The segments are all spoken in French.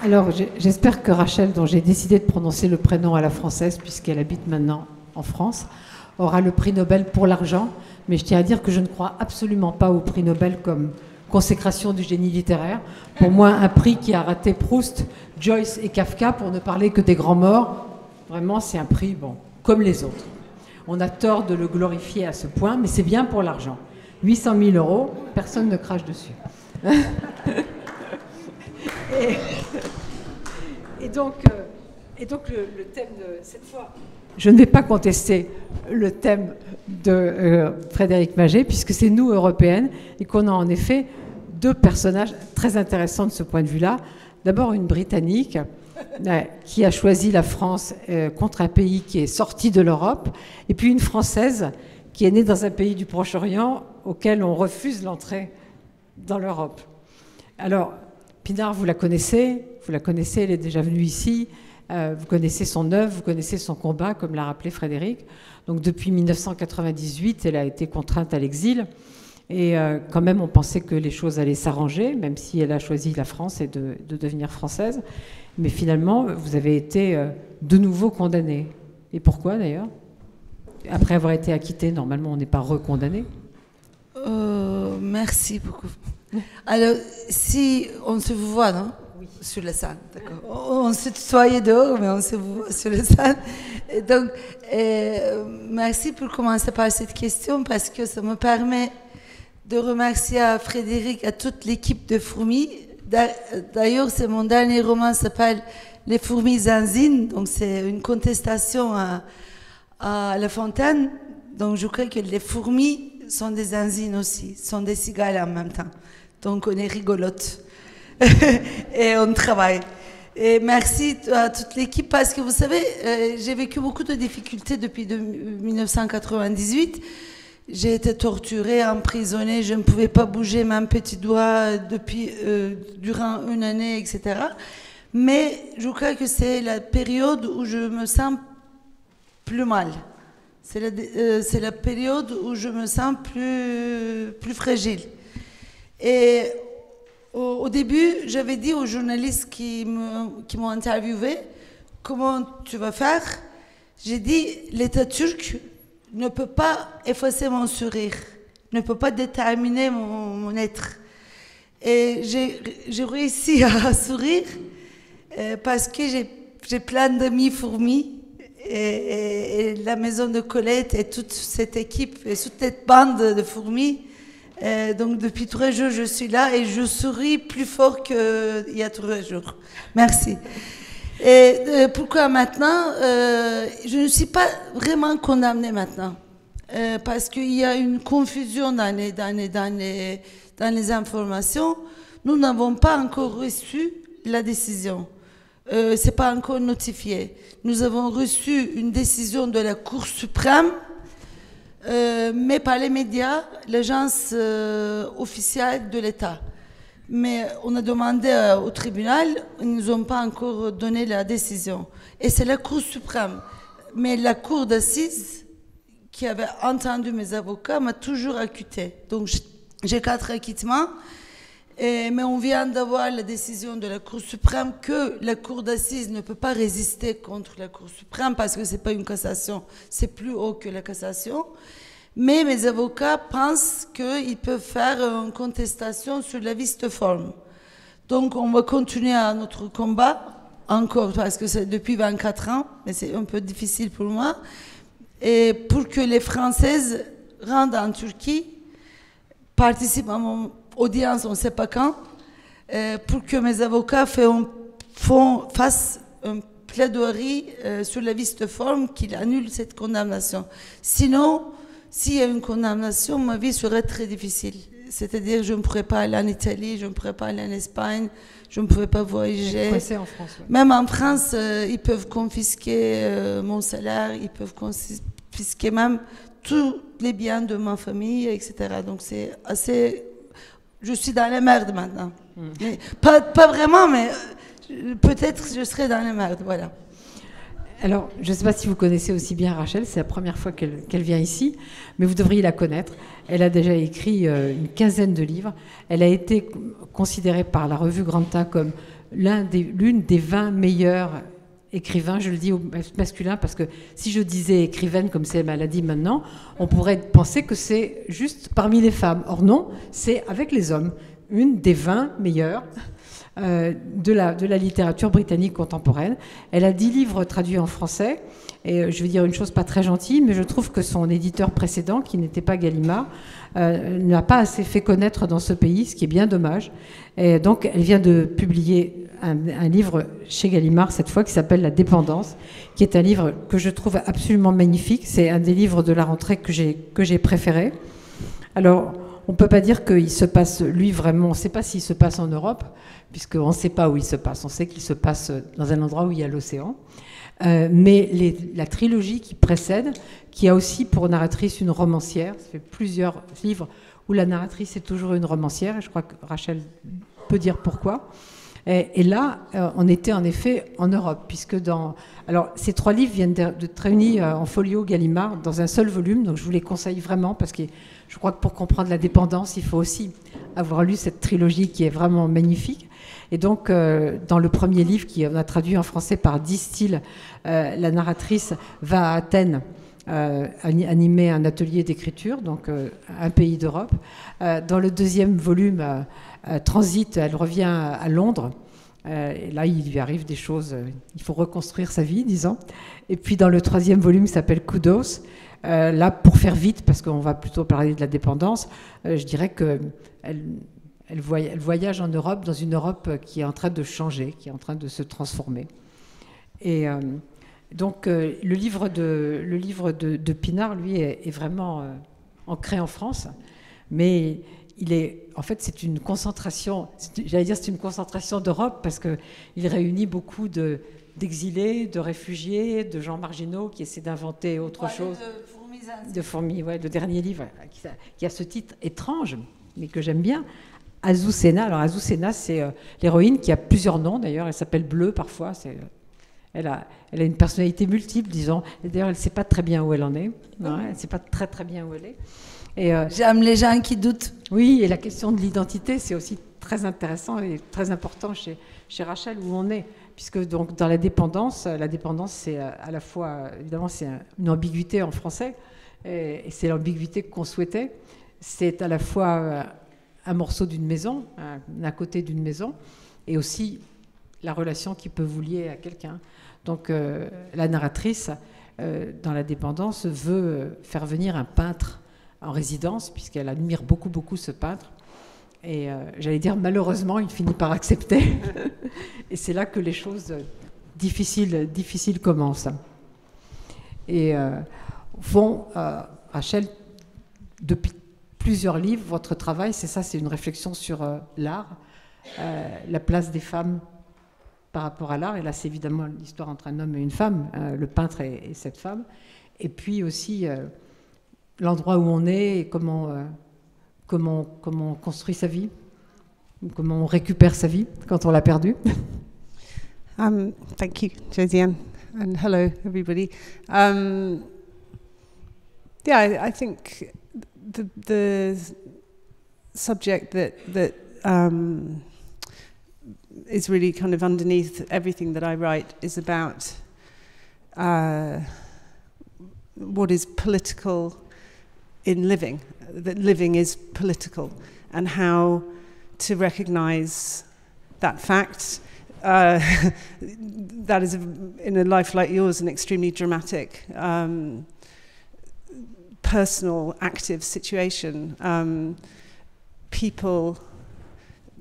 Alors, j'espère que Rachel, dont j'ai décidé de prononcer le prénom à la française, puisqu'elle habite maintenant en France, aura le prix Nobel pour l'argent. Mais je tiens à dire que je ne crois absolument pas au prix Nobel comme consécration du génie littéraire. Pour moi, un prix qui a raté Proust, Joyce et Kafka, pour ne parler que des grands morts, vraiment, c'est un prix, bon, comme les autres. On a tort de le glorifier à ce point, mais c'est bien pour l'argent. 800 000 €, personne ne crache dessus. Et donc le thème de cette fois, je ne vais pas contester le thème de Frédéric Maget, puisque c'est nous, Européennes, et qu'on a en effet deux personnages très intéressants de ce point de vue-là. D'abord, une Britannique qui a choisi la France contre un pays qui est sorti de l'Europe, et puis une Française qui est née dans un pays du Proche-Orient auquel on refuse l'entrée dans l'Europe. Alors, Pinard, vous la connaissez, elle est déjà venue ici, vous connaissez son œuvre, vous connaissez son combat, comme l'a rappelé Frédéric. Donc depuis 1998, elle a été contrainte à l'exil, et quand même on pensait que les choses allaient s'arranger, même si elle a choisi la France et de devenir française. Mais finalement, vous avez été de nouveau condamnée. Et pourquoi d'ailleurs? Après avoir été acquitté, normalement on n'est pas recondamné. Merci beaucoup. Alors, si on se voit, non? Oui. Sur la scène, d'accord. On se tutoyait dehors, mais on se voit sur la scène. Et donc, merci pour commencer par cette question, parce que ça me permet de remercier à Frédéric, à toute l'équipe de Fourmis. D'ailleurs, c'est mon dernier roman, s'appelle Les Fourmis Zanzine, donc c'est une contestation à La Fontaine. Donc, je crois que les fourmis sont des zanzines aussi, sont des cigales en même temps. Donc, on est rigolote et on travaille. Et merci à toute l'équipe, parce que vous savez, j'ai vécu beaucoup de difficultés depuis 1998. J'ai été torturée, emprisonnée, je ne pouvais pas bouger même petit doigt durant une année, etc. Mais je crois que c'est la période où je me sens plus mal. C'est la période où je me sens plus fragile. Et au début, j'avais dit aux journalistes qui m'ont interviewé, comment tu vas faire? J'ai dit, l'État turc ne peut pas effacer mon sourire, ne peut pas déterminer mon être. Et j'ai réussi à sourire parce que j'ai plein d'amis fourmis. Et la maison de Colette et toute cette équipe et toute cette bande de fourmis. Donc depuis 3 jours, je suis là et je souris plus fort qu'il y a 3 jours. Merci. Et pourquoi maintenant? Je ne suis pas vraiment condamnée maintenant. Parce qu'il y a une confusion dans les informations. Nous n'avons pas encore reçu la décision. C'est pas encore notifié. Nous avons reçu une décision de la Cour suprême, mais par les médias, l'agence officielle de l'État. Mais on a demandé au tribunal, ils ne nous ont pas encore donné la décision. Et c'est la Cour suprême. Mais la Cour d'assises, qui avait entendu mes avocats, m'a toujours acquittée. Donc j'ai 4 acquittements. Mais on vient d'avoir la décision de la Cour suprême que la Cour d'assises ne peut pas résister contre la Cour suprême parce que ce n'est pas une cassation, c'est plus haut que la cassation. Mais mes avocats pensent qu'ils peuvent faire une contestation sur la vice de forme. Donc on va continuer à notre combat, encore, parce que c'est depuis 24 ans, mais c'est un peu difficile pour moi, et pour que les Françaises rentrent en Turquie, participent à mon audience, on ne sait pas quand, pour que mes avocats fassent une plaidoirie sur la vice de forme qu'il annule cette condamnation. Sinon, s'il y a une condamnation, ma vie serait très difficile. C'est-à-dire, je ne pourrais pas aller en Italie, je ne pourrais pas aller en Espagne, je ne pourrais pas voyager. En France, ouais. Même en France, ils peuvent confisquer mon salaire, ils peuvent confisquer même tous les biens de ma famille, etc. Donc c'est assez... Je suis dans la merde maintenant. Mais pas vraiment, mais peut-être je serai dans la merde, voilà. Alors, je ne sais pas si vous connaissez aussi bien Rachel, c'est la première fois qu'elle vient ici, mais vous devriez la connaître. Elle a déjà écrit une 15aine de livres. Elle a été considérée par la revue Granta comme l'une des 20 meilleures écrivains, je le dis au masculin parce que si je disais écrivaine comme c'est elle l'a dit maintenant, on pourrait penser que c'est juste parmi les femmes. Or non, c'est avec les hommes, une des 20 meilleures de la littérature britannique contemporaine. Elle a 10 livres traduits en français, et je vais dire une chose pas très gentille, mais je trouve que son éditeur précédent, qui n'était pas Gallimard, n'a pas assez fait connaître dans ce pays, ce qui est bien dommage. Et donc elle vient de publier un livre chez Gallimard, cette fois, qui s'appelle La Dépendance, qui est un livre que je trouve absolument magnifique. C'est un des livres de la rentrée que j'ai préféré. Alors, on ne peut pas dire qu'il se passe, lui, vraiment, on ne sait pas s'il se passe en Europe, puisqu'on ne sait pas où il se passe. On sait qu'il se passe dans un endroit où il y a l'océan. Mais la trilogie qui précède, qui a aussi pour narratrice une romancière, ça fait plusieurs livres où la narratrice est toujours une romancière, et je crois que Rachel peut dire pourquoi. Et là, on était en effet en Europe, puisque alors, ces 3 livres viennent d'être réunis en folio Gallimard dans un seul volume, donc je vous les conseille vraiment, parce que je crois que pour comprendre la dépendance, il faut aussi avoir lu cette trilogie qui est vraiment magnifique. Et donc, dans le premier livre, qui on a traduit en français par Distil, la narratrice va à Athènes animer un atelier d'écriture, donc un pays d'Europe. Dans le deuxième volume, Transit, elle revient à Londres. Et là, il lui arrive des choses, il faut reconstruire sa vie, disons. Et puis dans le troisième volume, qui s'appelle Kudos, là, pour faire vite, parce qu'on va plutôt parler de la dépendance, je dirais qu'elle voyage en Europe, dans une Europe qui est en train de changer, qui est en train de se transformer. Et donc, le livre de Pinard, lui, est vraiment ancré en France, mais en fait, c'est une concentration, c'est une concentration d'Europe, parce qu'il réunit beaucoup d'exilés, de réfugiés, de gens marginaux qui essaient d'inventer autre chose. De fourmis, ouais, le dernier livre qui a ce titre étrange, mais que j'aime bien, Azucena. Alors Azucena, c'est l'héroïne qui a plusieurs noms d'ailleurs, elle s'appelle Bleu parfois, elle a une personnalité multiple, disons, et d'ailleurs elle ne sait pas très bien où elle en est, ouais, elle ne sait pas très très bien où elle est. J'aime les gens qui doutent. Oui, et la question de l'identité, c'est aussi très intéressant et très important chez Rachel, où on est. Puisque donc, dans la dépendance, c'est à la fois, évidemment, c'est une ambiguïté en français, et c'est l'ambiguïté qu'on souhaitait. C'est à la fois un morceau d'une maison, un côté d'une maison, et aussi la relation qui peut vous lier à quelqu'un. Donc, la narratrice, dans la dépendance, veut faire venir un peintre en résidence, puisqu'elle admire beaucoup, beaucoup ce peintre. Et j'allais dire, malheureusement, il finit par accepter. Et c'est là que les choses difficiles commencent. Et Rachel, depuis plusieurs livres, votre travail, c'est une réflexion sur l'art, la place des femmes par rapport à l'art. Et là, c'est évidemment l'histoire entre un homme et une femme, le peintre et cette femme. Et puis aussi l'endroit où on est et comment on construit sa vie, comment on récupère sa vie quand on l'a perdue. Thank you, Josiane, and hello, everybody. I think the subject that is really kind of underneath everything that I write is about what is political in living, that living is political, and how to recognize that fact. That is, in a life like yours, an extremely dramatic, personal, active situation. People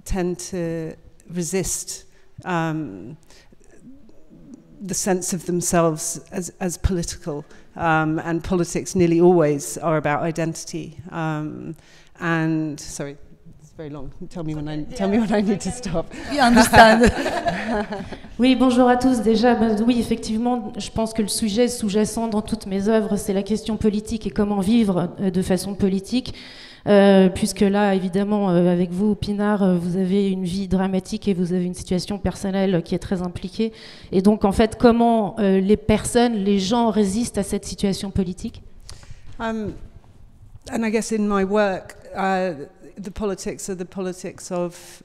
tend to resist the sense of themselves as political, and politics nearly always are about identity. And sorry, it's very long. Tell me when I need to stop. We understand. Oui, bonjour à tous. Déjà, oui, effectivement, je pense que le sujet sous-jacent dans toutes mes œuvres, c'est la question politique et comment vivre de façon politique. Puisque là, évidemment, avec vous, Pinard, vous avez une vie dramatique et vous avez une situation personnelle qui est très impliquée. Et donc, en fait, comment les gens résistent à cette situation politique? And I guess in my work, the politics are the politics of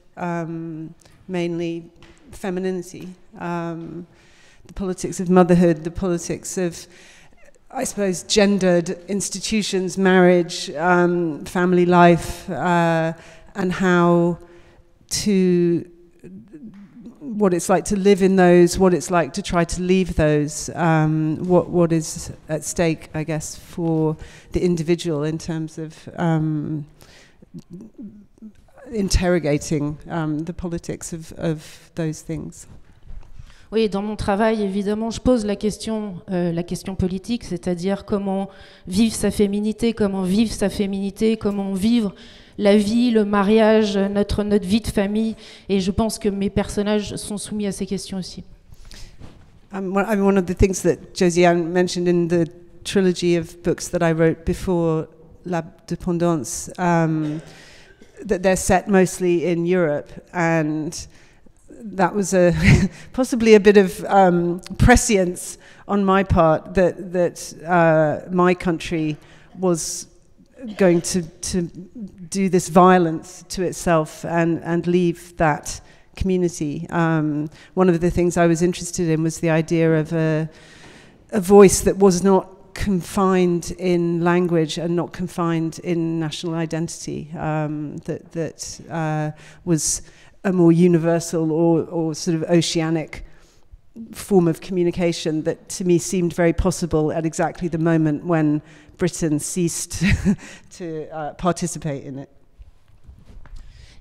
mainly femininity, the politics of motherhood, the politics of, I suppose, gendered institutions, marriage, family life, and what it's like to live in those, what it's like to try to leave those, what is at stake, I guess, for the individual in terms of interrogating the politics of those things. Oui, dans mon travail, évidemment, je pose la question politique, c'est-à-dire comment vivre sa féminité, comment vivre la vie, le mariage, notre vie de famille. Et je pense que mes personnages sont soumis à ces questions aussi. One of the things that Josiane mentioned in the trilogy of books that I wrote before La Dépendance, that they're set mostly in Europe, and that was possibly a bit of prescience on my part that my country was going to do this violence to itself and leave that community. One of the things I was interested in was the idea of a voice that was not confined in language and not confined in national identity, that was a more universal or sort of oceanic form of communication that to me seemed very possible at exactly the moment when Britain ceased to participate in it.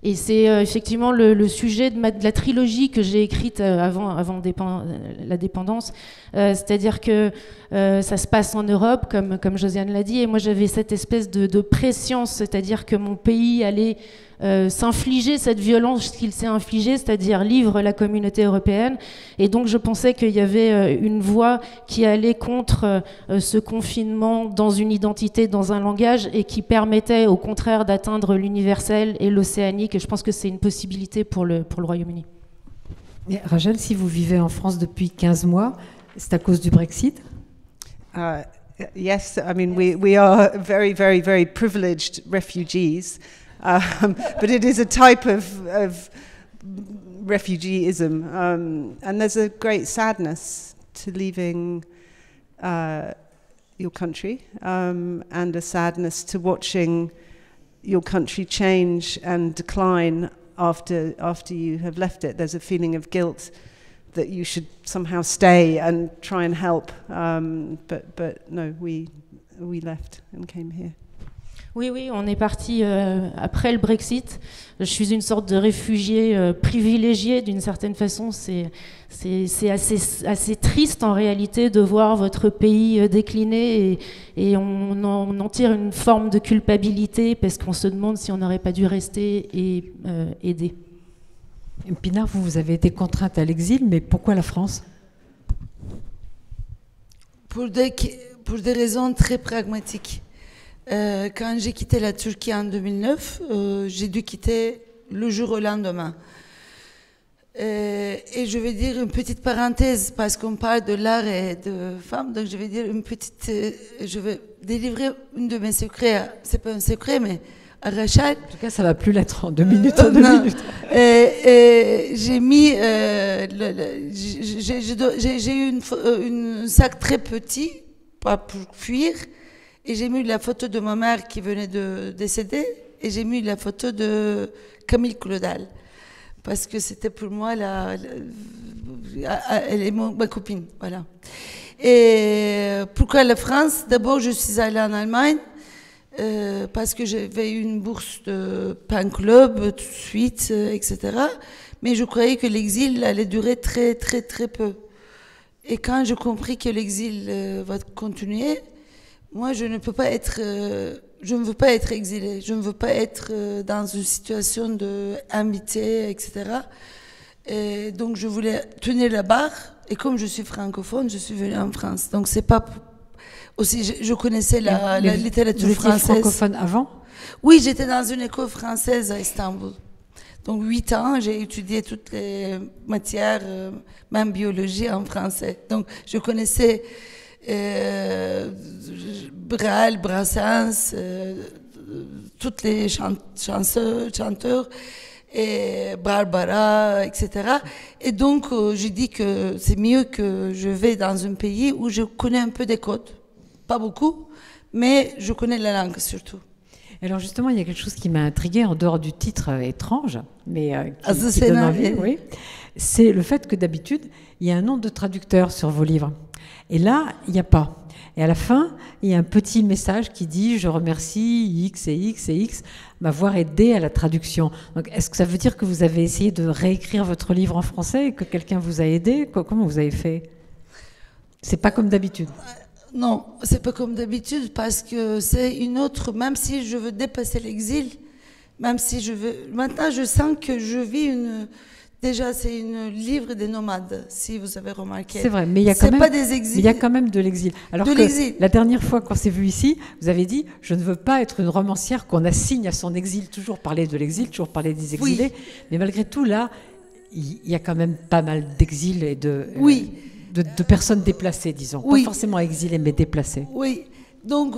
Et c'est effectivement le sujet de la trilogie que j'ai écrite avant la dépendance. C'est-à-dire que ça se passe en Europe, comme Josiane l'a dit, et moi j'avais cette espèce de prescience, c'est-à-dire que mon pays allait s'infliger cette violence qu'il s'est infligée, c'est-à-dire livre la communauté européenne. Et donc je pensais qu'il y avait une voix qui allait contre ce confinement dans une identité, dans un langage, et qui permettait au contraire d'atteindre l'universel et l'océanique. Et je pense que c'est une possibilité pour le Royaume-Uni. Et Rachel, si vous vivez en France depuis 15 mois, c'est à cause du Brexit? Yes, I mean, we are very, very, very privileged refugees. But it is a type of refugeeism, and there's a great sadness to leaving your country, and a sadness to watching your country change and decline after you have left it. There's a feeling of guilt that you should somehow stay and try and help, but no, we left and came here. Oui, on est parti après le Brexit. Je suis une sorte de réfugié privilégié d'une certaine façon. C'est assez triste en réalité de voir votre pays décliner et on en tire une forme de culpabilité parce qu'on se demande si on n'aurait pas dû rester et aider. Pinar, vous avez été contrainte à l'exil, mais pourquoi la France? Pour des raisons très pragmatiques. Quand j'ai quitté la Turquie en 2009, j'ai dû quitter le jour au lendemain. Et je vais dire une petite parenthèse, parce qu'on parle de l'art et de femmes, donc je vais dire je vais délivrer une de mes secrets, c'est pas un secret, mais à Rachel. En tout cas, ça va plus l'être en 2 minutes. Et j'ai mis, j'ai eu un sac très petit, pas pour fuir. Et j'ai mis la photo de ma mère qui venait de décéder et j'ai mis la photo de Camille Claudel parce que c'était pour moi elle est ma copine, voilà. Et pourquoi la France? D'abord, je suis allée en Allemagne parce que j'avais eu une bourse de Pen Club tout de suite, etc. Mais je croyais que l'exil allait durer très, très, très peu. Et quand j'ai compris que l'exil va continuer, moi, je ne veux pas être exilée, je ne veux pas être dans une situation d'invité, etc. Et donc, je voulais tenir la barre. Et comme je suis francophone, je suis venue en France. Donc, c'est pas aussi. Je connaissais la littérature française. Vous étiez francophone avant? Oui, j'étais dans une école française à Istanbul. Donc, 8 ans, j'ai étudié toutes les matières, même biologie, en français. Donc, je connaissais Brel, Brassens, toutes les chanteurs. et Barbara, etc. Et donc, j'ai dit que c'est mieux que je vais dans un pays où je connais un peu des codes. Pas beaucoup, mais je connais la langue surtout. Alors justement, il y a quelque chose qui m'a intriguée en dehors du titre étrange, mais qui Azucena, donne envie, oui. C'est le fait que d'habitude, il y a un nom de traducteur sur vos livres. Et là, il n'y a pas. Et à la fin, il y a un petit message qui dit « Je remercie X et X et X m'avoir aidé à la traduction ». Donc, est-ce que ça veut dire que vous avez essayé de réécrire votre livre en français et que quelqu'un vous a aidé ? Comment vous avez fait ? C'est pas comme d'habitude. Non, c'est pas comme d'habitude parce que c'est une autre, même si je veux dépasser l'exil, même si je veux... Maintenant, je sens que je vis une... Déjà, c'est un livre des nomades, si vous avez remarqué. C'est vrai, mais il y a quand même, pas des exils. Mais il y a quand même de l'exil. Alors de que l'exil. La dernière fois qu'on s'est vu ici, vous avez dit « Je ne veux pas être une romancière qu'on assigne à son exil », toujours parler de l'exil, toujours parler des exilés. Oui. Mais malgré tout, là, il y a quand même pas mal d'exil et de personnes déplacées, disons. Oui. Pas forcément exilées, mais déplacées. Oui, donc...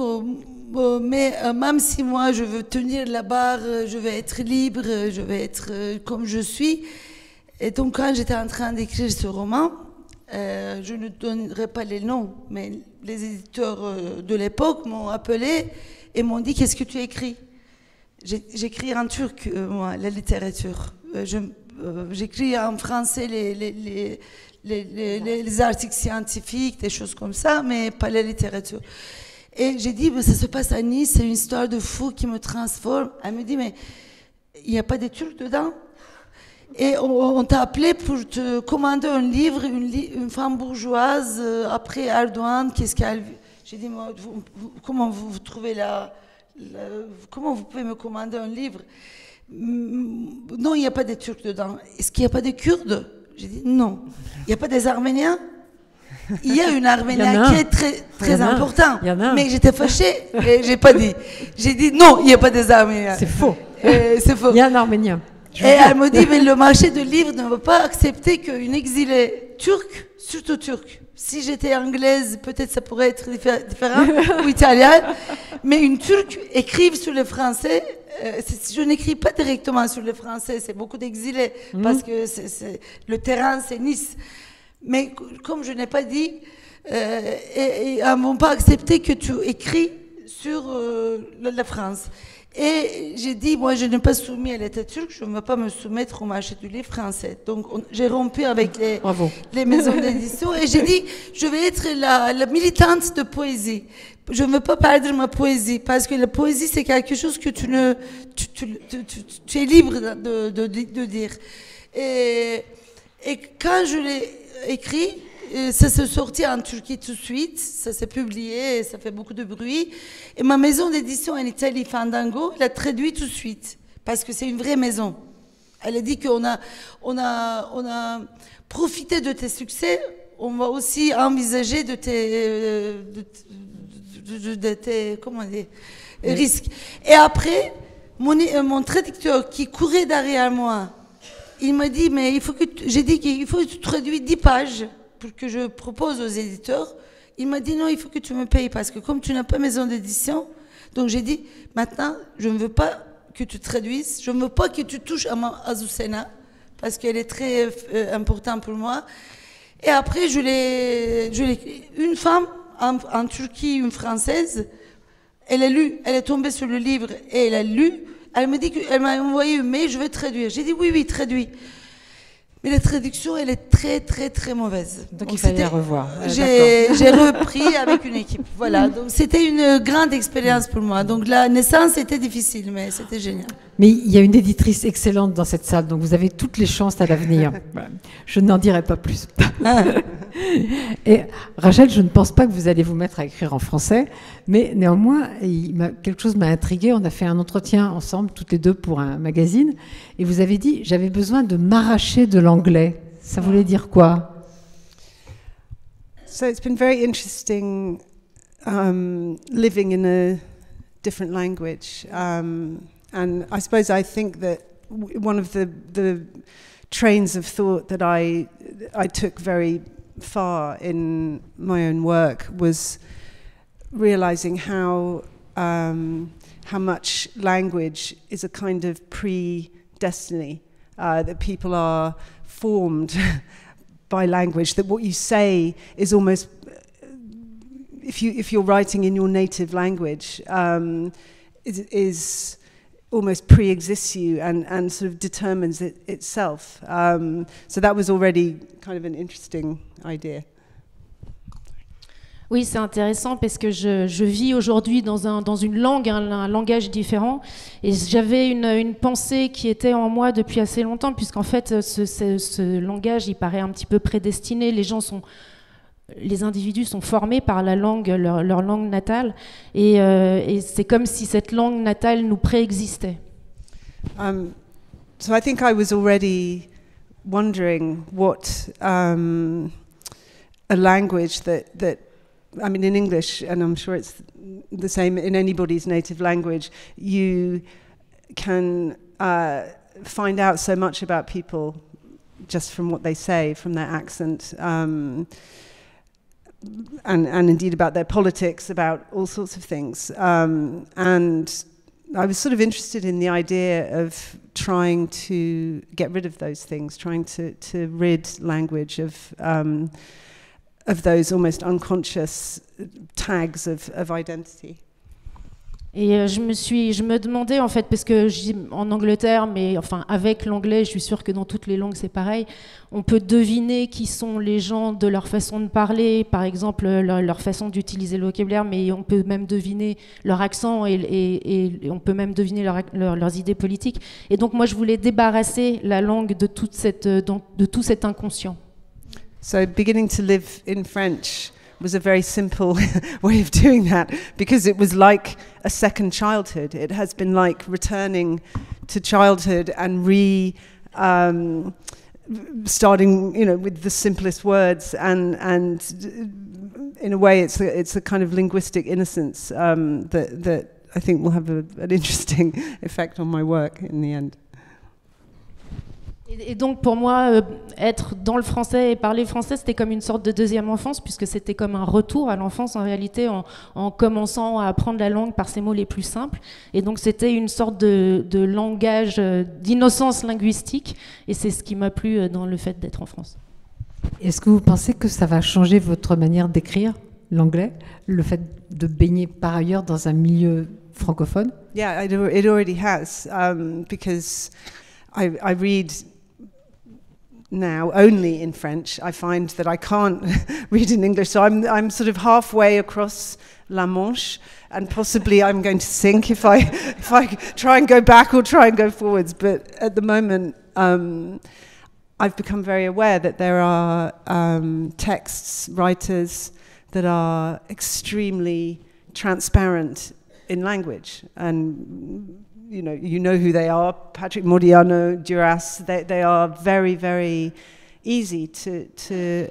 mais même si moi, je veux tenir la barre, je veux être libre, je veux être comme je suis... Et donc, quand j'étais en train d'écrire ce roman, je ne donnerai pas les noms, mais les éditeurs de l'époque m'ont appelé et m'ont dit « Qu'est-ce que tu écris ?» J'écris en turc, moi, la littérature. J'écris en français les articles scientifiques, des choses comme ça, mais pas la littérature. Et j'ai dit « Ça se passe à Nice, c'est une histoire de fou qui me transforme. » Elle me dit « Mais il n'y a pas des Turcs dedans ?» Et on t'a appelé pour te commander un livre, une femme bourgeoise, après Erdogan, qu'est-ce qu'elle... J'ai dit, comment vous trouvez comment vous pouvez me commander un livre? Non, il n'y a pas des Turcs dedans. Est-ce qu'il n'y a pas des Kurdes? J'ai dit, non. Il n'y a pas des Arméniens? Il y a une Arménien qui est très important. Mais j'étais fâchée et j'ai pas dit. J'ai dit, non, il n'y a pas des Arméniens. C'est faux. C'est faux. Il y a un Arménien. Et elle me dit, mais le marché de livres ne veut pas accepter qu'une exilée turque, surtout turque, si j'étais anglaise, peut-être ça pourrait être différent, ou italienne, mais une turque écrive sur le français, je n'écris pas directement sur le français, c'est beaucoup d'exilés, parce que le terrain c'est Nice. Mais comme je n'ai pas dit, et elles ne vont pas accepter que tu écris sur la France. Et j'ai dit, moi, je n'ai pas soumis à l'État turc, je ne veux pas me soumettre au marché du livre français. Donc, j'ai rompu avec les maisons d'édition et j'ai dit, je vais être la militante de poésie. Je ne veux pas perdre ma poésie, parce que la poésie, c'est quelque chose que tu es libre de dire. Et quand je l'ai écrit, ça s'est sorti en Turquie tout de suite, ça s'est publié, ça fait beaucoup de bruit. Et ma maison d'édition en Italie, Fandango, l'a traduit tout de suite, parce que c'est une vraie maison. Elle a dit qu'on a profité de tes succès, on va aussi envisager de tes comment dire, risques. Et après, mon traducteur qui courait derrière moi, il m'a dit, mais j'ai dit qu'il faut que tu traduises 10 pages pour que je propose aux éditeurs. Il m'a dit non, il faut que tu me payes parce que comme tu n'as pas maison d'édition, donc j'ai dit maintenant, je ne veux pas que tu traduises, je ne veux pas que tu touches à ma Azucena parce qu'elle est très importante pour moi. Et après, une femme en Turquie, une Française, elle a lu, elle est tombée sur le livre et elle a lu. Elle m'a dit qu'elle m'a envoyé un mail, je vais traduire. J'ai dit oui, traduis. Mais la traduction, elle est très, très, très mauvaise. Donc il fallait la revoir. J'ai repris avec une équipe. Voilà. Donc c'était une grande expérience pour moi. Donc la naissance était difficile, mais c'était génial. Mais il y a une éditrice excellente dans cette salle, donc vous avez toutes les chances à l'avenir. Je n'en dirai pas plus. Et Rachel, je ne pense pas que vous allez vous mettre à écrire en français, mais néanmoins, quelque chose m'a intriguée. On a fait un entretien ensemble, toutes les deux, pour un magazine, et vous avez dit, j'avais besoin de m'arracher de l'anglais. Ça voulait dire quoi? So it's been very interesting living in a different language. And I suppose I think that one of the trains of thought that I took very far in my own work was realizing how much language is a kind of destiny, that people are formed by language, that what you say is almost, if you're writing in your native language, is almost pre-exists you and sort of determines it itself. So that was already kind of an interesting idea. Oui, c'est intéressant parce que je vis aujourd'hui dans une langue, un langage différent. Et j'avais une pensée qui était en moi depuis assez longtemps, puisqu'en fait, ce langage, il paraît un petit peu prédestiné. Les individus sont formés par la langue, leur langue natale. Et c'est comme si cette langue natale nous préexistait. So I think I was already wondering what a language that I mean, in English, and I'm sure it's the same in anybody's native language, you can find out so much about people just from what they say, from their accent, and indeed about their politics, about all sorts of things. And I was sort of interested in the idea of trying to get rid of those things, trying to rid language of those almost unconscious tags of identity. Et je me demandais en fait, parce que en Angleterre, mais enfin avec l'anglais, je suis sûre que dans toutes les langues c'est pareil, on peut deviner qui sont les gens de leur façon de parler, par exemple leur façon d'utiliser le vocabulaire, mais on peut même deviner leur accent et on peut même deviner leurs idées politiques. Et donc moi je voulais débarrasser la langue de tout cet inconscient. So beginning to live in French was a very simple way of doing that, because it was like a second childhood. It has been like returning to childhood and starting, with the simplest words, and in a way it's a kind of linguistic innocence that I think will have an interesting effect on my work in the end. Et donc pour moi, être dans le français et parler français, c'était comme une sorte de deuxième enfance, puisque c'était comme un retour à l'enfance en réalité, en commençant à apprendre la langue par ses mots les plus simples. Et donc c'était une sorte de langage, d'innocence linguistique, et c'est ce qui m'a plu dans le fait d'être en France. Est-ce que vous pensez que ça va changer votre manière d'écrire l'anglais, le fait de baigner par ailleurs dans un milieu francophone? Yeah, it already has, because I read now only in French. I find that I can't read in English, so I'm sort of halfway across La Manche, and possibly I'm going to sink if I try and go back or try and go forwards. But at the moment, I've become very aware that there are texts, writers that are extremely transparent in language, and you know who they are, Patrick Modiano, Duras. They are very, very easy to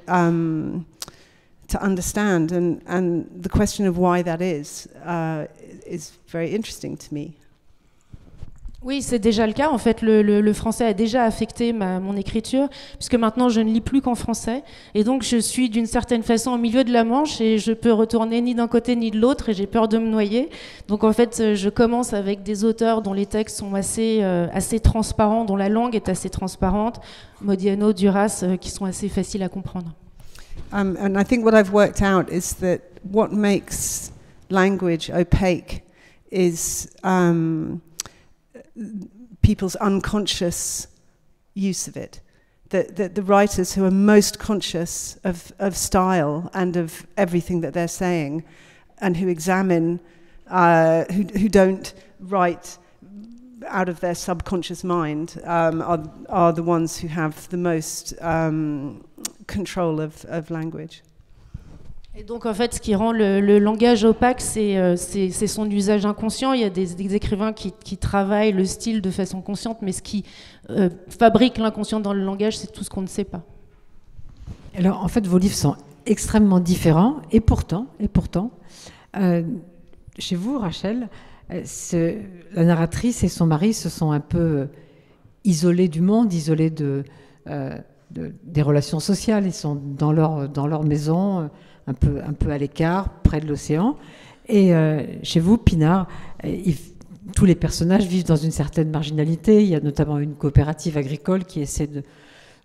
understand, and the question of why that is very interesting to me. Oui, c'est déjà le cas. En fait, le français a déjà affecté mon écriture, puisque maintenant je ne lis plus qu'en français. Et donc je suis d'une certaine façon au milieu de la Manche et je peux retourner ni d'un côté ni de l'autre et j'ai peur de me noyer. Donc en fait, je commence avec des auteurs dont les textes sont assez transparents, dont la langue est assez transparente, Modiano, Duras, qui sont assez faciles à comprendre. And I think what I've worked out is that what makes language opaque is people's unconscious use of it. The writers who are most conscious of style and of everything that they're saying, and who examine, who don't write out of their subconscious mind, are the ones who have the most control of language. Et donc en fait, ce qui rend le langage opaque, c'est son usage inconscient. Il y a des écrivains qui travaillent le style de façon consciente, mais ce qui fabrique l'inconscient dans le langage, c'est tout ce qu'on ne sait pas. Alors en fait, vos livres sont extrêmement différents, et pourtant, chez vous, Rachel, la narratrice et son mari se sont un peu isolés du monde, isolés des relations sociales. Ils sont dans leur maison, un peu à l'écart, près de l'océan. Et chez vous, Pinard, tous les personnages vivent dans une certaine marginalité. Il y a notamment une coopérative agricole qui essaie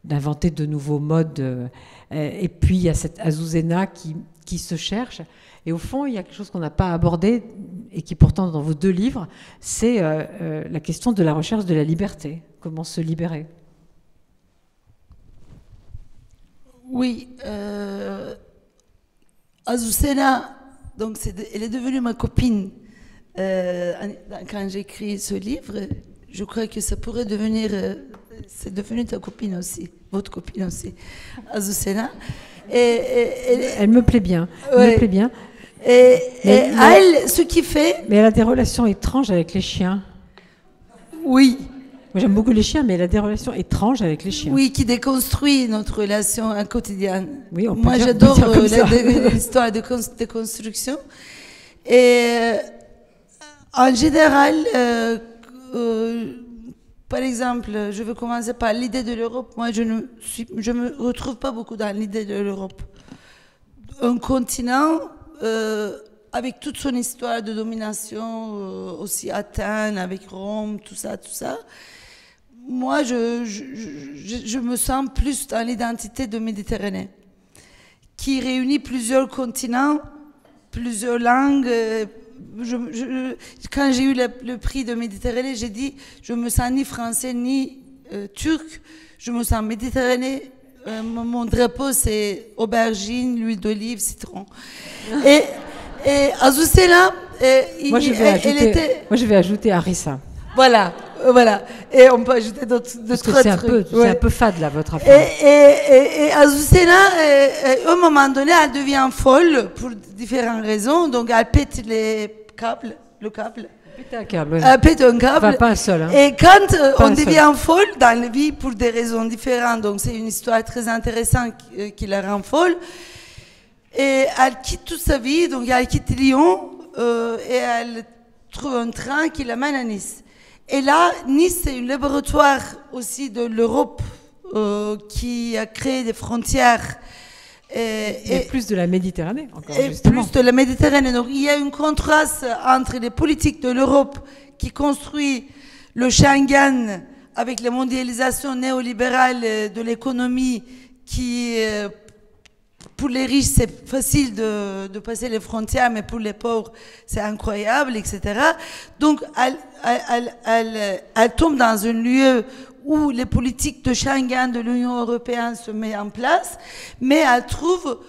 d'inventer de nouveaux modes. Et puis, il y a cette Azucena qui se cherche. Et au fond, il y a quelque chose qu'on n'a pas abordé et qui est pourtant dans vos 2 livres, c'est la question de la recherche de la liberté. Comment se libérer? Oui. Azucena, donc elle est devenue ma copine quand j'ai écrit ce livre. Je crois que ça pourrait devenir... c'est devenu ta copine aussi, votre copine aussi, Azucena. Elle me plaît bien. Ouais. Elle me plaît bien. Et elle, ce qui fait... Mais elle a des relations étranges avec les chiens. Oui. Moi, j'aime beaucoup les chiens, mais elle a des relations étranges avec les chiens. Oui, qui déconstruit notre relation quotidienne. Oui, on peut Moi, dire, j'adore l'histoire de construction. Et en général, par exemple, je vais commencer par l'idée de l'Europe. Moi, je me retrouve pas beaucoup dans l'idée de l'Europe. Un continent avec toute son histoire de domination, aussi Athènes, avec Rome, tout ça. Moi, je me sens plus dans l'identité de Méditerranée, qui réunit plusieurs continents, plusieurs langues. Quand j'ai eu le prix de Méditerranée, j'ai dit, je me sens ni français ni turc, je me sens Méditerranée. Mon drapeau, c'est aubergine, l'huile d'olive, citron. Et Azucena, moi, je vais ajouter Harissa. Voilà. Et on peut ajouter d'autres trucs. C'est un peu fade, là, votre affaire. Et Azucena, à un moment donné, elle devient folle pour différentes raisons. Donc, elle pète le câble. Elle pète un câble. Enfin, pas un seul. Hein. Et quand on devient folle dans la vie pour des raisons différentes, donc c'est une histoire très intéressante qui la rend folle. Et elle quitte toute sa vie, donc elle quitte Lyon et elle trouve un train qui l'amène à Nice. Et là, Nice, c'est un laboratoire aussi de l'Europe qui a créé des frontières. Et plus de la Méditerranée, encore, justement. Plus de la Méditerranée. Donc, il y a un contraste entre les politiques de l'Europe qui construit le Schengen avec la mondialisation néolibérale de l'économie qui... pour les riches, c'est facile de passer les frontières, mais pour les pauvres, c'est incroyable, etc. Donc, elle tombe dans un lieu où les politiques de Schengen de l'Union européenne se mettent en place, mais elle trouve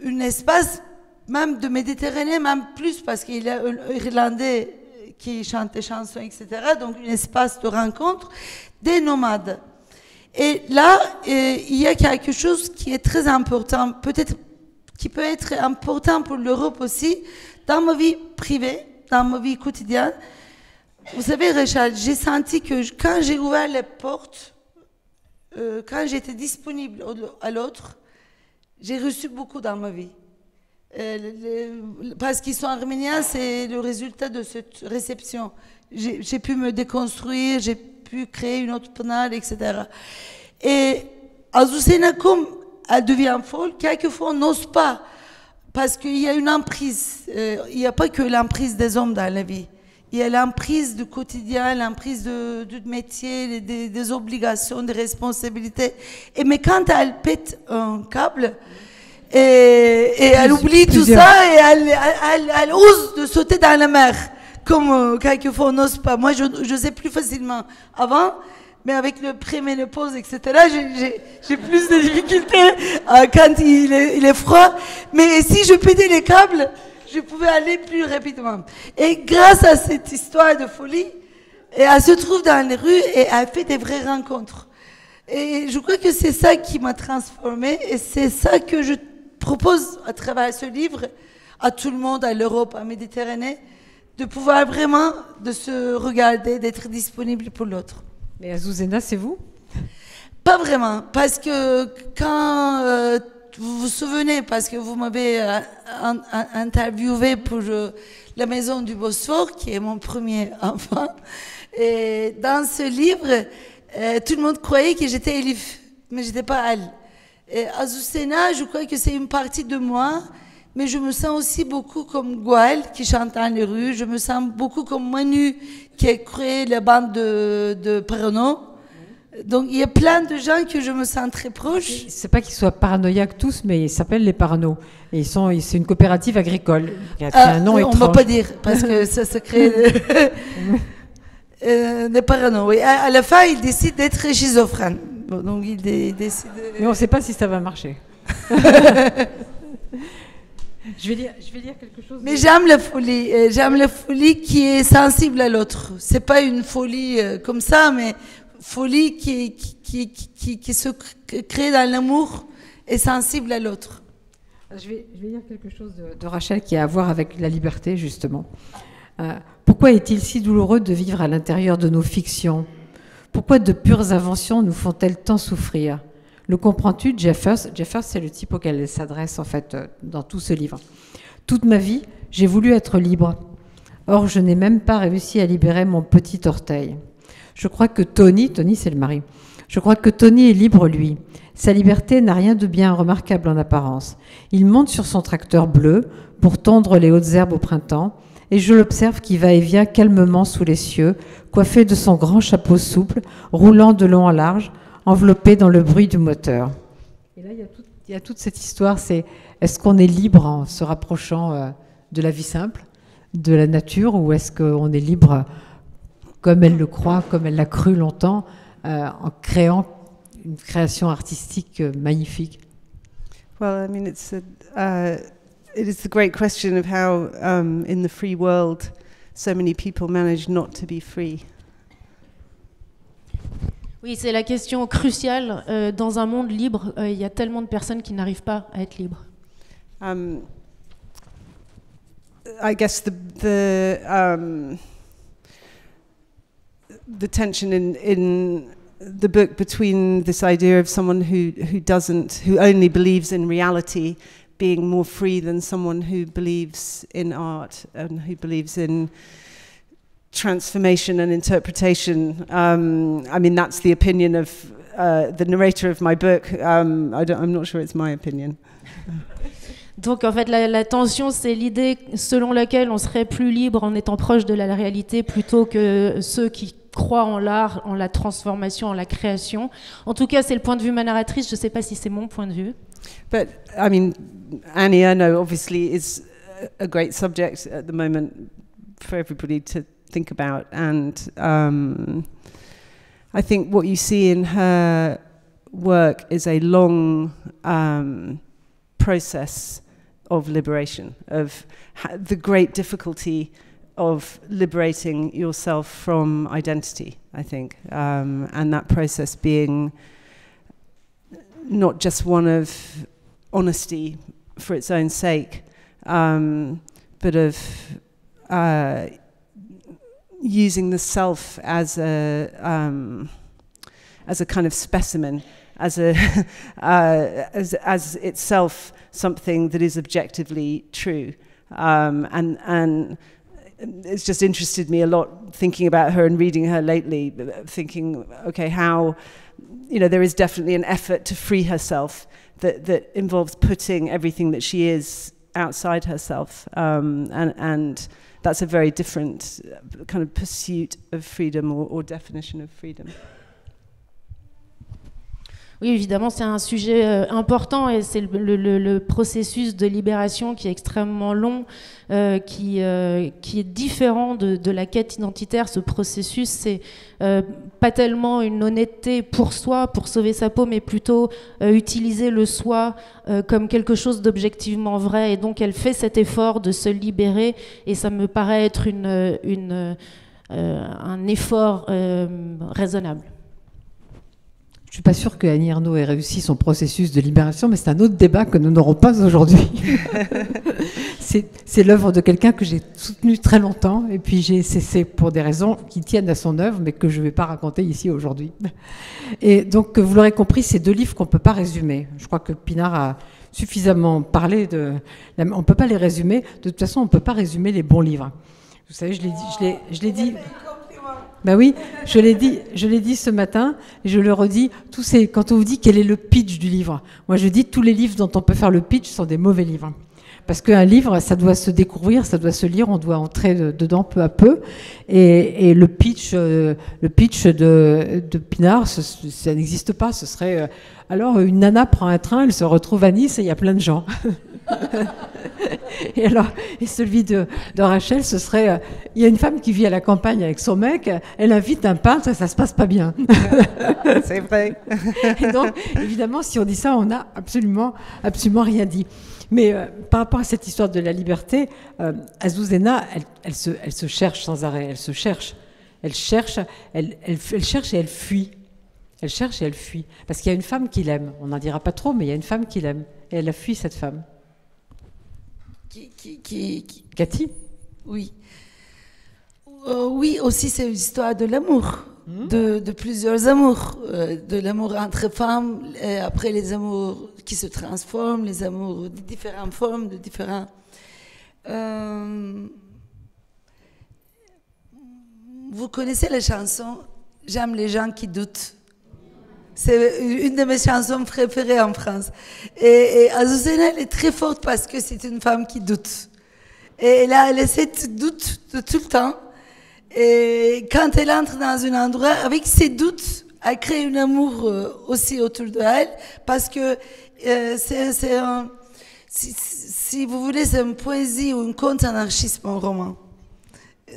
un espace, même de Méditerranée, même plus, parce qu'il y a un Irlandais qui chante des chansons, etc. Donc, un espace de rencontre des nomades. Et là, il y a quelque chose qui est très important, peut-être qui peut être important pour l'Europe aussi, dans ma vie privée, dans ma vie quotidienne. Vous savez, Richard, j'ai senti que quand j'ai ouvert les portes, quand j'étais disponible à l'autre, j'ai reçu beaucoup dans ma vie. Parce qu'ils sont arméniens, c'est le résultat de cette réception. J'ai pu me déconstruire, j'ai pu créer une autre panade, etc. Et Azucena, comme elle devient folle, quelquefois on n'ose pas, parce qu'il y a une emprise. Il n'y a pas que l'emprise des hommes dans la vie. Il y a l'emprise du quotidien, l'emprise du métier, des obligations, des responsabilités. Mais quand elle pète un câble, et elle oublie tout ça, et elle ose de sauter dans la mer. Comme quelquefois on n'ose pas. Moi, je sais plus facilement avant, mais avec le préménopause, etc., j'ai plus de difficultés quand il est froid. Mais si je pétais les câbles, je pouvais aller plus rapidement. Et grâce à cette histoire de folie, elle se trouve dans les rues et elle fait des vraies rencontres. Et je crois que c'est ça qui m'a transformée, et c'est ça que je propose à travers ce livre à tout le monde, à l'Europe, à la Méditerranée, de pouvoir vraiment de se regarder, d'être disponible pour l'autre. Mais Azucena, c'est vous? Pas vraiment, parce que quand vous vous souvenez, parce que vous m'avez interviewé pour La Maison du Bosphore, qui est mon premier enfant, et dans ce livre, tout le monde croyait que j'étais Elif, mais j'étais pas elle. Et Azucena, je crois que c'est une partie de moi mais je me sens aussi beaucoup comme Goual qui chante dans les rues, je me sens beaucoup comme Manu qui a créé la bande de Perronneau. Donc il y a plein de gens que je me sens très proche. C'est pas qu'ils soient paranoïaques tous, mais ils s'appellent les Parano. Et c'est une coopérative agricole qui a un nom étrange. On ne va pas dire, parce que ça se crée des Parano. Oui. À la fin, il décide d'être schizophrène. Bon, donc il décide... Mais on ne sait pas si ça va marcher. Je vais dire quelque chose. Mais j'aime la folie qui est sensible à l'autre. C'est pas une folie comme ça, mais folie qui se crée dans l'amour et sensible à l'autre. Je vais dire quelque chose de Rachel qui a à voir avec la liberté, justement. Pourquoi est-il si douloureux de vivre à l'intérieur de nos fictions? Pourquoi de pures inventions nous font-elles tant souffrir? Le comprends-tu, Jeffers? Jeffers, c'est le type auquel elle s'adresse, en fait, dans tout ce livre. Toute ma vie, j'ai voulu être libre. Or, je n'ai même pas réussi à libérer mon petit orteil. Je crois que Tony, c'est le mari, je crois que Tony est libre, lui. Sa liberté n'a rien de bien remarquable en apparence. Il monte sur son tracteur bleu pour tondre les hautes herbes au printemps, et je l'observe qui va et vient calmement sous les cieux, coiffé de son grand chapeau souple, roulant de long en large, enveloppé dans le bruit du moteur. Et là, il y a toute cette histoire, c'est est-ce qu'on est libre en se rapprochant de la vie simple, de la nature, ou est-ce qu'on est libre comme elle le croit, comme elle l'a cru longtemps, en créant une création artistique magnifique? Well, I mean, it is the great question of how, in the free world, so many people manage not to be free. Oui, c'est la question cruciale. Dans un monde libre, il y a tellement de personnes qui n'arrivent pas à être libres. I guess the tension in the book between this idea of someone who only believes in reality being more free than someone who believes in art and who believes in transformation and interpretation. I mean, that's the opinion of the narrator of my book. I'm not sure it's my opinion. Donc en fait, la tension, c'est l'idée selon laquelle on serait plus libre en étant proche de la réalité plutôt que ceux qui croient en l'art, en la transformation, en la création. En tout cas, c'est le point de vue de ma narratrice. Je ne sais pas si c'est mon point de vue. But, I mean, Annie Ernaux obviously is a great subject at the moment for everybody to think about. And I think what you see in her work is a long process of liberation, of the great difficulty of liberating yourself from identity, I think. And that process being not just one of honesty for its own sake, but of using the self as a kind of specimen, as itself something that is objectively true, and it's just interested me a lot thinking about her and reading her lately, thinking, okay, how, you know, there is definitely an effort to free herself that involves putting everything that she is outside herself, and that's a very different kind of pursuit of freedom or definition of freedom. Oui, évidemment, c'est un sujet important et c'est le processus de libération qui est extrêmement long, qui est différent de la quête identitaire. Ce processus, c'est pas tellement une honnêteté pour soi, pour sauver sa peau, mais plutôt utiliser le soi comme quelque chose d'objectivement vrai. Et donc, elle fait cet effort de se libérer et ça me paraît être un effort raisonnable. Je ne suis pas sûre que Annie Ernaux ait réussi son processus de libération, mais c'est un autre débat que nous n'aurons pas aujourd'hui. C'est l'œuvre de quelqu'un que j'ai soutenu très longtemps, et puis j'ai cessé pour des raisons qui tiennent à son œuvre, mais que je ne vais pas raconter ici aujourd'hui. Et donc, vous l'aurez compris, c'est deux livres qu'on ne peut pas résumer. Je crois que Pinard a suffisamment parlé de... On ne peut pas les résumer. De toute façon, on ne peut pas résumer les bons livres. Vous savez, je l'ai dit... Ben oui, je l'ai dit ce matin, et je le redis, quand on vous dit quel est le pitch du livre, moi je dis tous les livres dont on peut faire le pitch sont des mauvais livres. Parce qu'un livre, ça doit se découvrir, ça doit se lire, on doit entrer dedans peu à peu. Et le pitch de Pinard, ça n'existe pas. Ce serait alors une nana prend un train, elle se retrouve à Nice et il y a plein de gens. Et celui de Rachel, ce serait il y a une femme qui vit à la campagne avec son mec, elle invite un peintre et ça se passe pas bien. C'est vrai. Et donc, évidemment, si on dit ça, on n'a absolument rien dit. Mais par rapport à cette histoire de la liberté, Azucena, elle se cherche sans arrêt, elle cherche et elle fuit. Elle cherche et elle fuit. Parce qu'il y a une femme qui l'aime. On n'en dira pas trop, mais il y a une femme qui l'aime. Et elle a fui, cette femme. Cathy ? Oui. Oui, aussi c'est une histoire de l'amour, de plusieurs amours, de l'amour entre femmes, et après les amours qui se transforment, les amours de différentes formes, de différents... Vous connaissez la chanson « J'aime les gens qui doutent ». C'est une de mes chansons préférées en France. Et Azucena, elle est très forte parce que c'est une femme qui doute. Et là, elle essaie de douter tout le temps. Et quand elle entre dans un endroit, avec ses doutes, elle crée un amour aussi autour d'elle. Parce que si vous voulez, c'est une poésie ou une contre-anarchisme, un roman.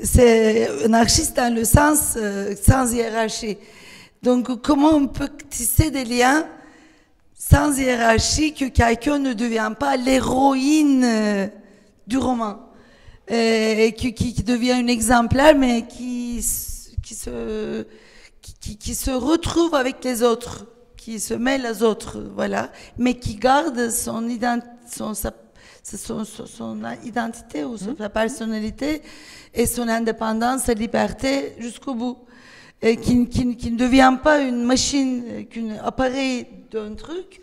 C'est anarchiste dans le sens sans hiérarchie. Donc, comment on peut tisser des liens sans hiérarchie, que quelqu'un ne devient pas l'héroïne du roman, et qui devient un exemplaire, mais qui se retrouve avec les autres, qui se mêle aux autres, voilà, mais qui garde son identité ou sa personnalité et son indépendance, sa liberté jusqu'au bout. Et qui ne devient pas une machine, qu'un appareil d'un truc,